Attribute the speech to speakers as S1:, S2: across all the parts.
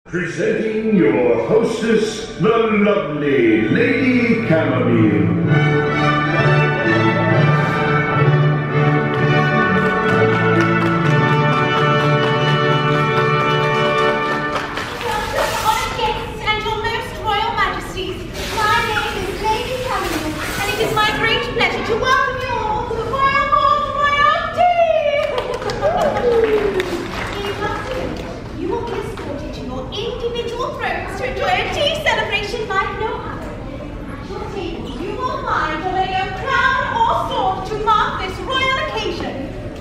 S1: Presenting your hostess, the lovely Lady Chamomile.
S2: To welcome you all to the Royal Court Royalty! You will be escorted to your individual thrones to enjoy a tea celebration like no other. At your table, you will find already a crown or sword to mark this royal occasion.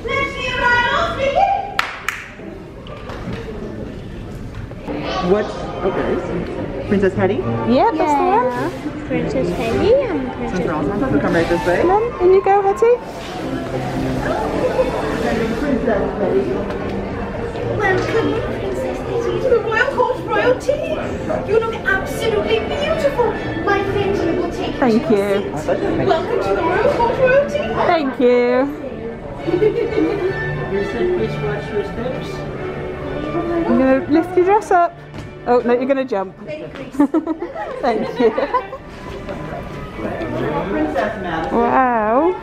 S2: Let the arrivals begin!
S3: What? Okay. Princess Hetty?
S4: Yeah, that's the one.
S5: Princess Hetty and
S3: Since we're all signed up, we'll come right this way.
S4: Come on, in you go, Hetty.
S3: Princess Hetty.
S2: Welcome, Princess Hetty, to the Royal Court Royalty. You look absolutely beautiful. My friend here will take you.
S4: Thank you.
S2: Welcome to the Royal Court Royalty.
S4: Thank you.
S3: You said please watch your steps.
S4: I'm going to lift your dress up. Oh, no, you're going to jump. Thank you.
S3: Princess Madison.
S4: Wow.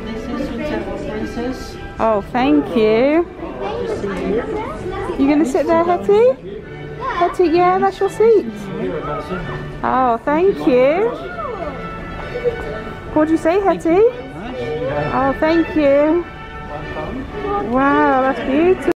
S3: This is your temple, princess.
S4: Oh, thank you. You going to sit there, Hetty? Hetty, yeah, that's your seat. Oh, thank you. What did you say, Hetty? Oh, thank you. Wow, that's beautiful.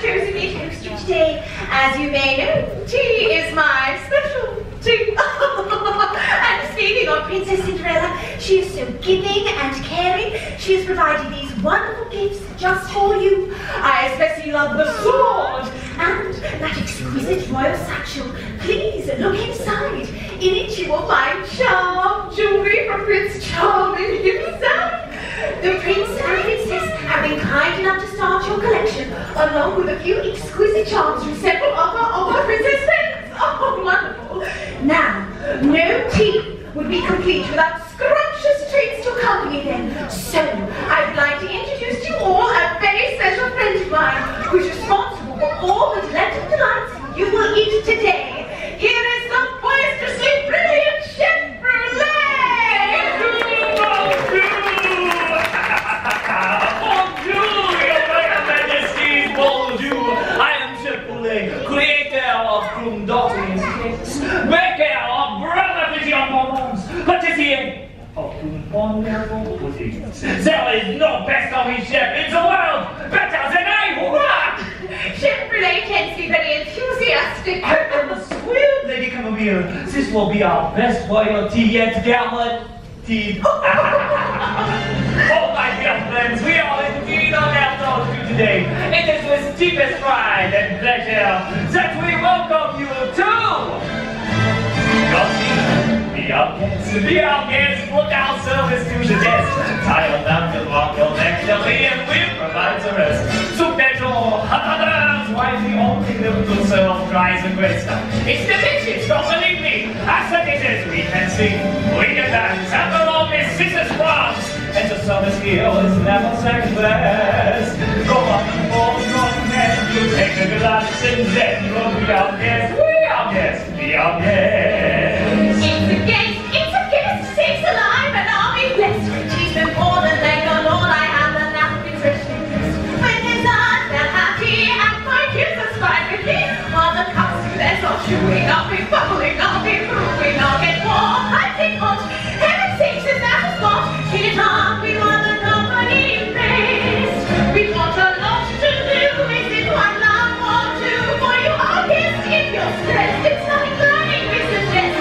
S2: Chosen me to host you today. As you may know, tea is my specialty. And speaking of Princess Cinderella, she is so giving and caring. She has provided these wonderful gifts just for you. I especially love the sword and that exquisite royal satchel. Please look inside. In it you will find charm jewelry from Prince Charming himself. The Prince and Princess have been kind enough to start your collection, along with a few exquisite charms from several other princess friends. Oh, wonderful. Now, no tea would be complete without scrumptious treats to accompany them. So, I'd like to introduce to you all a very special friend of mine who's responsible for all the delectable delights you will eat today. Here is the boisterously brilliant Chef Brulee!
S6: Creator of Grundotti's cakes, maker of Brother Bonbons, pâtissier of Bonbon puddings. There is no best coffee chef in the world better than I. Hurrah!
S2: Chef Brulee tends to be very enthusiastic.
S6: I am thrilled, Lady Chamomile. This will be our best royalty yet, guaranteed. Oh, my dear friends, we are indeed on our toast to you today. It is with deepest pride and pleasure that we welcome you to be our guests, put our service to the test. Tie on down to walk your next belly and we'll provide the rest. Soup d'argent, hot others, why the only little serve tries and great stuff. It's delicious, don't believe me. As it is, we can sing, we can dance, and the Lord is Mrs. Frogs. And the summer's here is never second best. Go on the forefront and you take a glass and then you'll be our guest. We are guests, be our guests.
S2: It's a guest, sakes alive, and I'll be blessed. She's been born and thank the Lord I have the napkins richly dressed. When his eyes felt happy and my kids are scribed with me, while the cups to their soft chewing, I'll be bubbling, I'll be brewing, I'll get warm, I think hot. Heaven sakes, is that a spot? It can't be one the company best. We got a lot to do, is it one love or two? For you are guests if you're stressed, it's nothing like we suggest.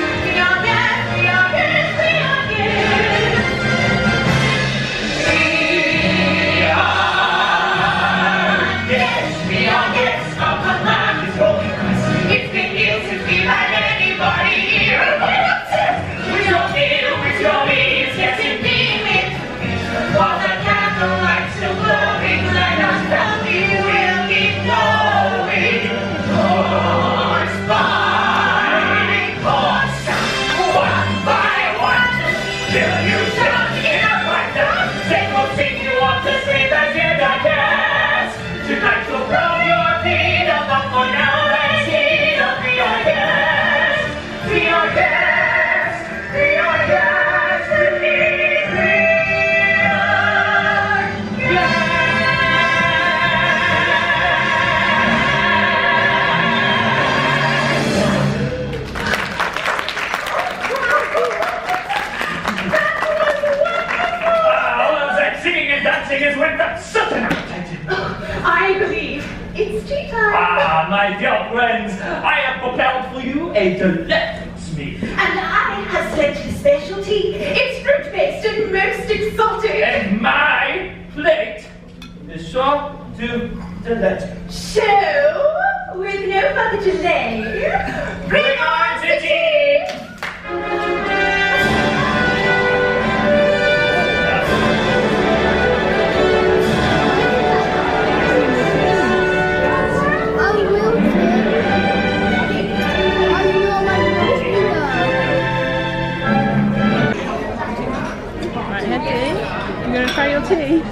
S2: believe it's tea time.
S6: Ah, my dear friends, I have prepared for you a delectable meal.
S2: And I have sent you specialty. It's fruit-based and most exotic.
S6: And my plate is sure to delight.
S2: So, with no further delay, bring on the tea!
S4: Right, Hetty, you gonna try your tea?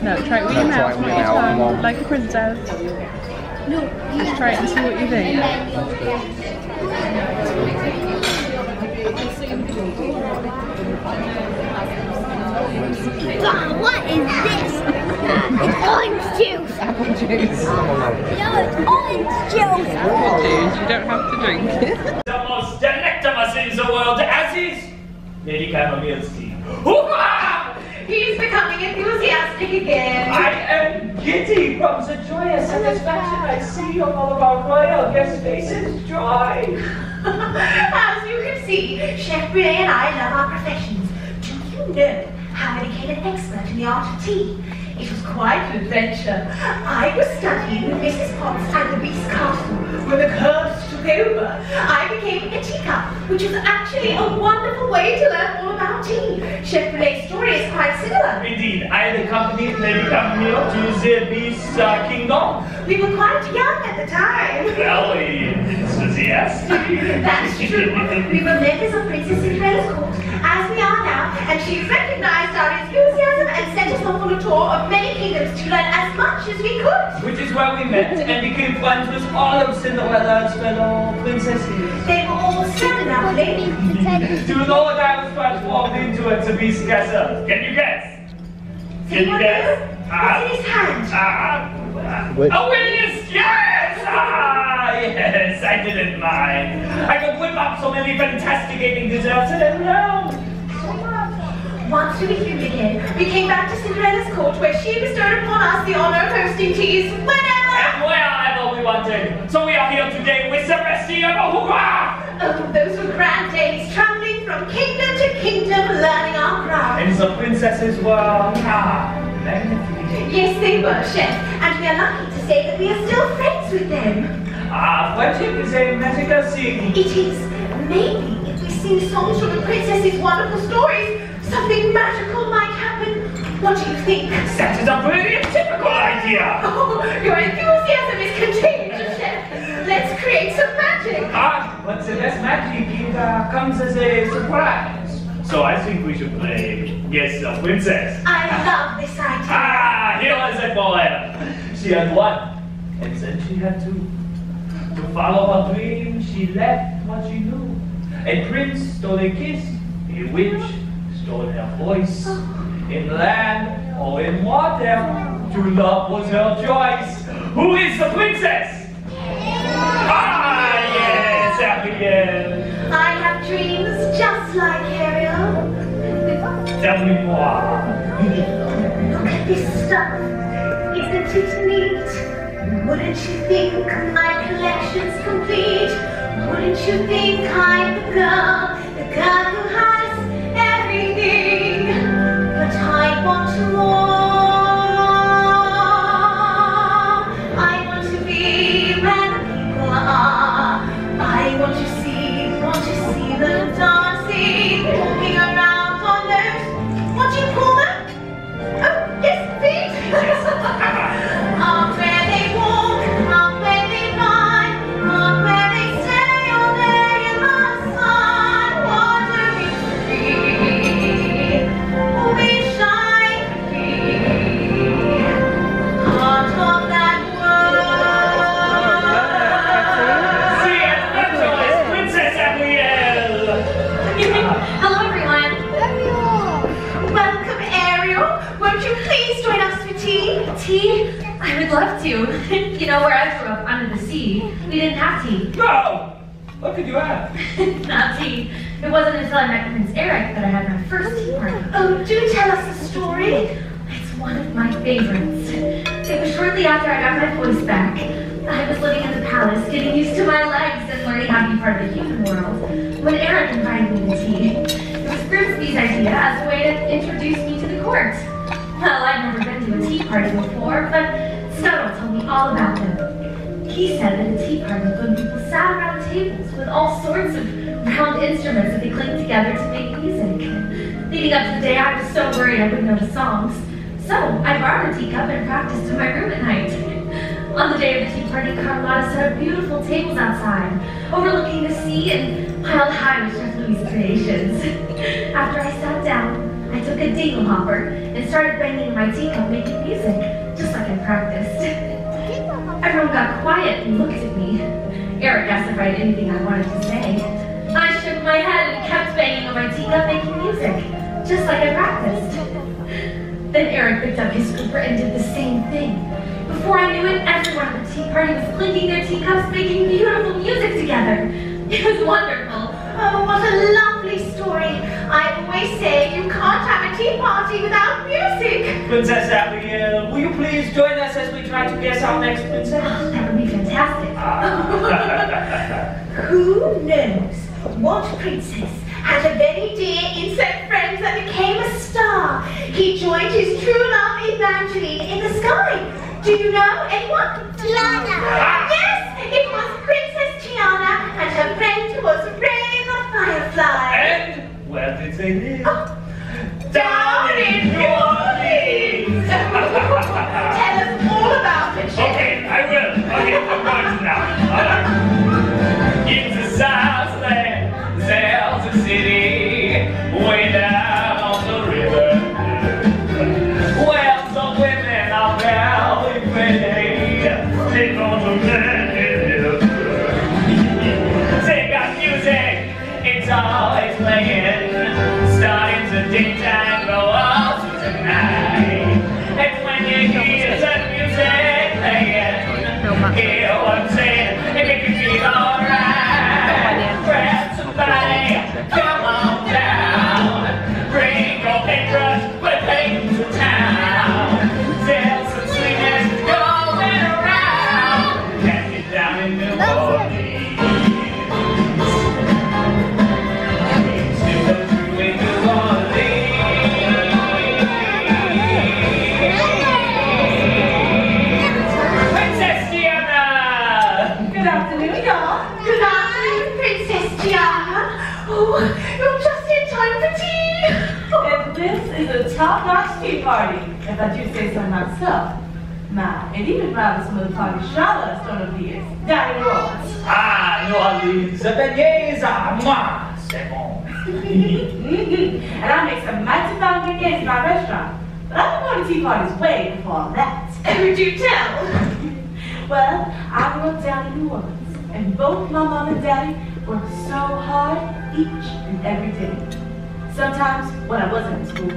S4: No, try it with your mouth, not your tongue, like a princess. Just try it and see what you think.
S5: God, what is this? It's orange juice.
S4: Apple juice.
S5: No, it's orange juice.
S4: Apple juice, you don't have to drink it.
S6: The most delectable in the world, as is Lady Camomile's tea. Hoorah!
S2: He's becoming enthusiastic again.
S6: I am giddy from the joyous satisfaction I see on all of our royal guest faces. Joy!
S2: As you can see, Chef Renee and I love our professions. Do you know how I became an expert in the art of tea? It was quite an adventure. I was studying with Mrs. Potts at the Beast Castle when the curse took over. I became a teacup, which was actually a wonderful way to learn all about tea. Chef Renee's story is quite similar.
S6: Indeed, I had accompanied Lady Camomile to the Beast Kingdom.
S2: We were quite young at the time.
S6: Very enthusiastic.
S2: That's true. We were members of Princess Cinderella's court, as we are now, and she recognized our enthusiasm and sent us off on a tour of many kingdoms to learn as much as we could.
S6: Which is where we met and became friends with all of Cinderella's fellow princesses.
S2: They were all so lovely.
S6: Do you know what I was transformed into at the Beast Castle? Can you guess? Can you guess?
S2: What's in his hand?
S6: Oh, yes! Yes! Yes, I didn't mind. I could whip up so many fantasticating desserts in a round.
S2: Once we became again, we came back to Cinderella's court where she bestowed upon us the honor of hosting teas whenever
S6: And wherever we wanted. So we are here today with the rest of you. Hoorah!
S2: Oh, those were grand days, traveling from kingdom to kingdom, learning our craft.
S6: And the princesses were magnificent.
S2: Yes, they were, Chef, and we are lucky to say that we are still friends with them.
S6: Friendship is a magical thing.
S2: It is. Maybe if we sing songs from the princess's wonderful stories, something magical might happen. What do you think?
S6: That is a very typical idea.
S2: Oh, your enthusiasm is contagious, Chef. Let's create some magic.
S6: But the best magic comes as a surprise. So I think we should play Guess the Princess.
S2: I love this idea.
S6: Here is it for her. She had one, and then she had two. To follow her dream, she left what she knew. A prince stole a kiss, a witch stole her voice. In land or in water, true love was her choice. Who is the princess? Yes, Ariel.
S2: I have dreams just like Ariel.
S6: Tell me more.
S2: Look at this stuff. Isn't it neat? Wouldn't you think my collection's complete? Wouldn't you think I'm the girl who has everything? But I want more. I want to be where the people are. I want to see them dancing, walking around on those, what do you call them? Oh, yes, feet. Up where they walk, up where they run, up where they stay all day in the sun, wandering free. Wish I could be part of that world.
S6: The adventurous Princess Ariel.
S2: Hello, everyone. Welcome, Ariel. Won't you please join us for tea?
S7: Tea? I would love to. You know, where I grew up, under the sea, we didn't have tea.
S6: No! What could you have?
S7: Not tea. It wasn't until I met Prince Eric that I had my first tea party.
S2: Oh, do tell us the story.
S7: It's one of my favorites. after I got my voice back, I was living in the palace, getting used to my legs and learning how to be part of the human world, when Eric invited me to tea. It was Grimsby's idea as a way to introduce me to the court. Well, I'd never been to a tea party before, but Scuttle told me all about them. He said that a tea party when people sat around tables with all sorts of round instruments that they clinked together to make music. Leading up to the day, I was so worried I wouldn't know the songs. So I borrowed a teacup and practiced in my room at night. On the day of the tea party, Carlotta set up beautiful tables outside, overlooking the sea and piled high with Chef Louis' creations. After I sat down, I took a dingle hopper and started banging in my teacup, making music, just like I practiced. Everyone got quiet and looked at me. Eric asked if I had anything I wanted to say. I shook my head and kept banging on my teacup, making music, just like I practiced. Then Eric picked up his scooper and did the same thing. Before I knew it, everyone at the tea party was clinking their teacups, making beautiful music together. It was wonderful.
S2: Oh, what a lovely story. I always say you can't have a tea party without music.
S6: Princess Abigail, will you please join us as we try to guess our next princess?
S7: Oh, that would be fantastic.
S2: Who knows what princess had a very dear insect friend that became a star? He joined his true love Evangeline in the sky. Do you know anyone?
S5: Tiana.
S2: Yes, it was Princess Tiana, and her friend was Ray the Firefly.
S6: And where did they live?
S2: Oh,
S6: Down in New Orleans!
S2: tell us all about it, Chef.
S6: Okay, I will. Okay, I'm going to now. Alright. In the Southland, there's a city way down on the river. Well, some women are very pretty. They go to live. They got music, it's always playing. Starting to daytime, go up to the night. And when you hear that music playing, hear what I'm saying, it makes you feel alright. Grab somebody, come on down. Bring your paintbrush, we're painting the town. There's some swinging going around. Catch it down in New Orleans. Still go through in New Orleans. Princess Diana!
S2: Good afternoon, y'all. Good afternoon, Princess Tiana. Oh, you're just in time for tea.
S3: And this is a top-notch tea party, if I do say so myself. My, and even rather some of the party Charlotte has thrown over the years, down in New Orleans.
S6: Ah, New Orleans, the beignets are moi, c'est bon.
S3: And I make some mighty fine beignets in my restaurant. But I've been going to tea parties way before all that.
S2: Would you tell?
S3: Well, I grew up down in New Orleans, and both my mom and daddy worked so hard each and every day. Sometimes, when I wasn't in school,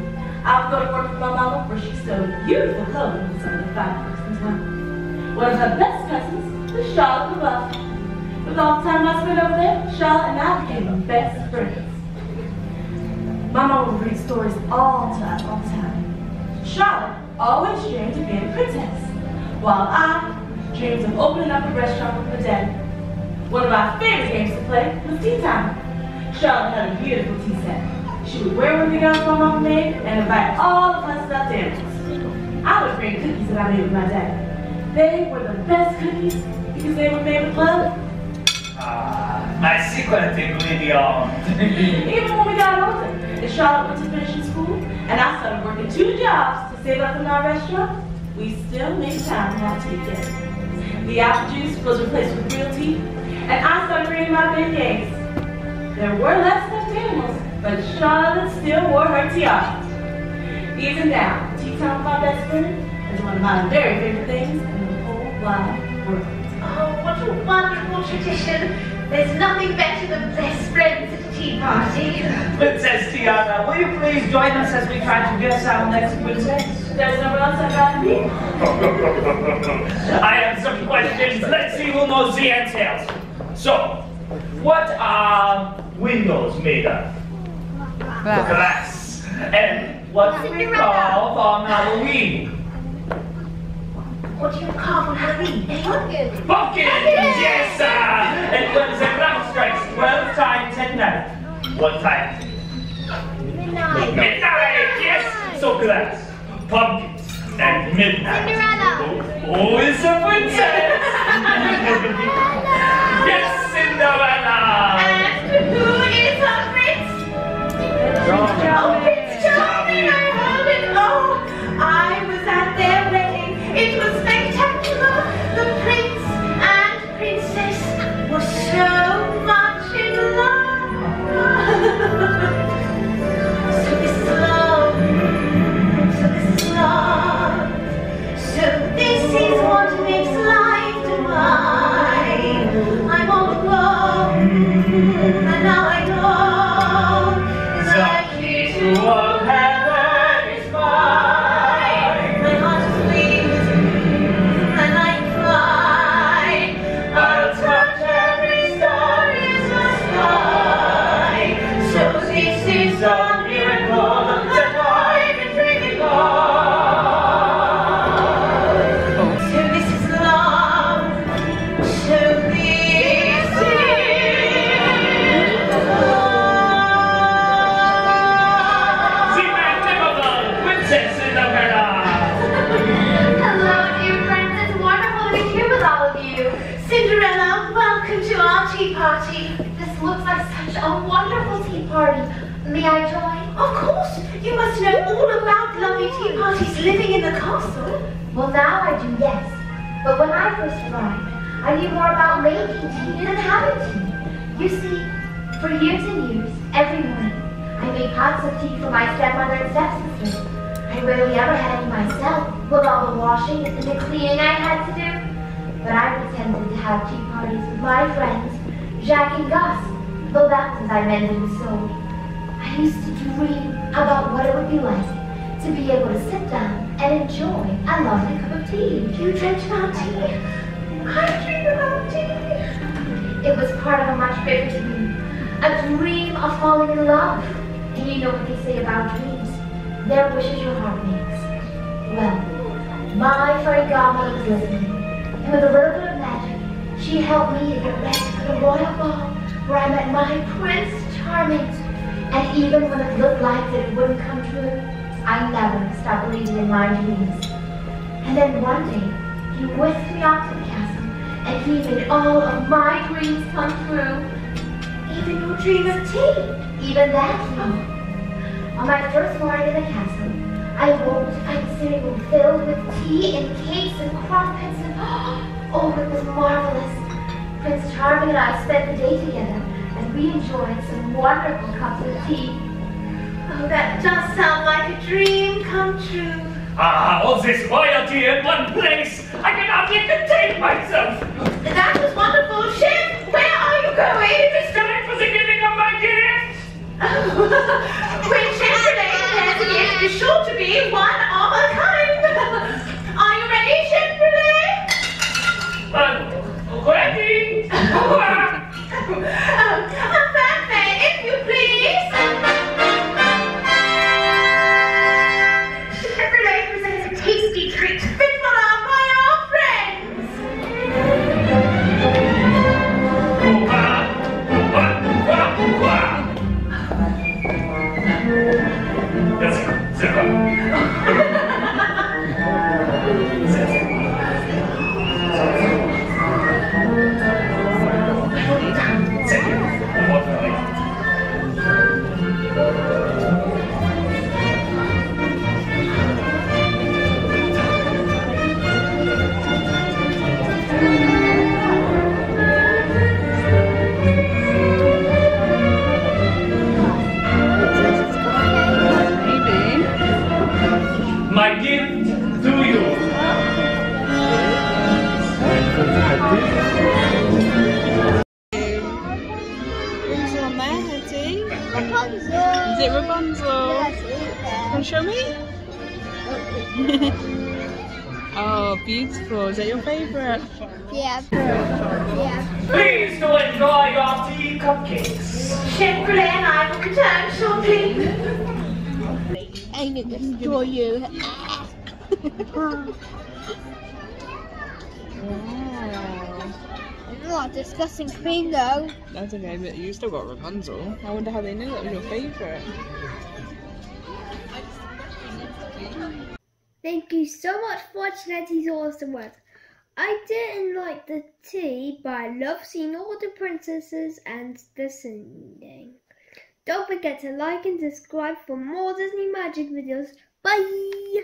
S3: I would go to work with my mama where she sewed beautiful clothing for some of the fine folks in town. One of her best cousins was Charlotte the Buff. With all the time I spent over there, Charlotte and I became best friends. My mama would read stories all to us all the time. Charlotte always dreamed of being a princess, while I dreamed of opening up a restaurant with my daddy. One of my favorite games to play was tea time. Charlotte had a beautiful tea set. She would wear one of the gowns my mama made and invite all of us stuffed animals. I would bring cookies that I made with my daddy. They were the best cookies because they were made with love.
S6: Ah, my secret ingredient.
S3: Even when we got older, and Charlotte went to finishing school, and I started working 2 jobs to save up for my restaurant, we still made time to have tea together. The apple juice was replaced with real tea, and I started bringing my beignets. There were less stuffed animals, but Charlotte still wore her tiara. Even now, tea time with my best friend is one of my very favorite things in the whole wide world.
S2: Oh, what a wonderful tradition. There's nothing better than best friends at a tea party.
S6: Princess Tiana, will you please join us as we try to guess our next princess?
S3: There's nowhere else I'd rather be.
S6: I have some questions. Let's see who knows the answers. So, what are windows made of? Glass. And what do we call on Halloween?
S2: What do you carve on Halloween? Anyone?
S6: Pumpkins! Yes, sir! And when the clock strikes 12 times 10 night. What time?
S5: Midnight.
S6: Midnight! Yes! So class. Pumpkins and midnight.
S5: Cinderella.
S6: Oh, it's a princess! Yes, Cinderella!
S2: And who is our prince? Oh, Prince Charming, I heard it. Oh, I was at their wedding. It was spectacular. The prince and princess were so much in love. So this is love. So this is love. So this is what makes life divine. I'm all alone, and now I know the key to all heaven is mine. My heart is wings, and I fly. I'll touch every star in the sky. So this is a miracle that I've been dreaming of. So this is love. So this is love.
S6: See my typical Princess Cinderella!
S7: Hello, dear friends. It's wonderful to be here with all of you.
S2: Cinderella, welcome to our tea party.
S7: This looks like such a wonderful tea party. May I join?
S2: Of course, you must know all about lovely tea parties living in the castle.
S7: Well, now I do, yes. But when I first arrived, I knew more about making tea than having tea. You see, for years and years, every morning, I made pots of tea for my stepmother and stepsister. I rarely ever had any myself, with all the washing and the cleaning I had to do. But I pretended to have tea parties with my friends, Jacques and Gus, though that was I mended and sewed. I used to dream about what it would be like to be able to sit down and enjoy a lovely cup of tea.
S2: You dreamt about tea. I dream about tea.
S7: It was part of a much bigger dream, a dream of falling in love. And you know what they say about dreams, they're wishes your heart makes. Well, my fairy godmother was listening, and with a little bit of magic, she helped me to get ready for the royal ball where I met my Prince Charming. And even when it looked like that it wouldn't come true, I never stopped believing in my dreams. And then one day, he whisked me off to the castle, and he made all of my dreams come true.
S2: Even your dream of tea.
S7: Even that, you know. On my first morning in the castle, I woke to find the sitting room filled with tea and cakes and crumpets and oh, it was marvelous. Prince Charming and I spent the day together, and we enjoyed some wonderful cups of tea.
S2: Oh, that does sound like a dream come true.
S6: Ah, all this royalty in one place! I cannot even contain myself!
S2: That was wonderful. Chef, where are you going?
S6: It's time for the giving of my gift!
S2: When Chef Renee prepares a gift, it's sure to be one of a kind. Are you ready, Chef Renee?
S6: Ready?
S2: Fanfare, if you please.
S7: Chef Renee presents a tasty treat.
S2: Fit for by our friends.
S6: My gift to you.
S4: Who's on there, Hetty?
S5: Rapunzel.
S4: Is it Rapunzel?
S5: Yes, it
S4: Can you show me? Oh, beautiful. Is that your favourite?
S5: Yeah. Yeah.
S6: Please do enjoy your tea cupcakes.
S2: Chef Renee and I will return shortly.
S5: I need to enjoy you. Oh, disgusting cream though.
S4: That's okay, but you still got Rapunzel. I wonder how they knew that was your favourite.
S5: Thank you so much for watching Auntie's Awesome World. I didn't like the tea, but I love seeing all the princesses and the singing. Don't forget to like and subscribe for more Disney Magic videos. Bye!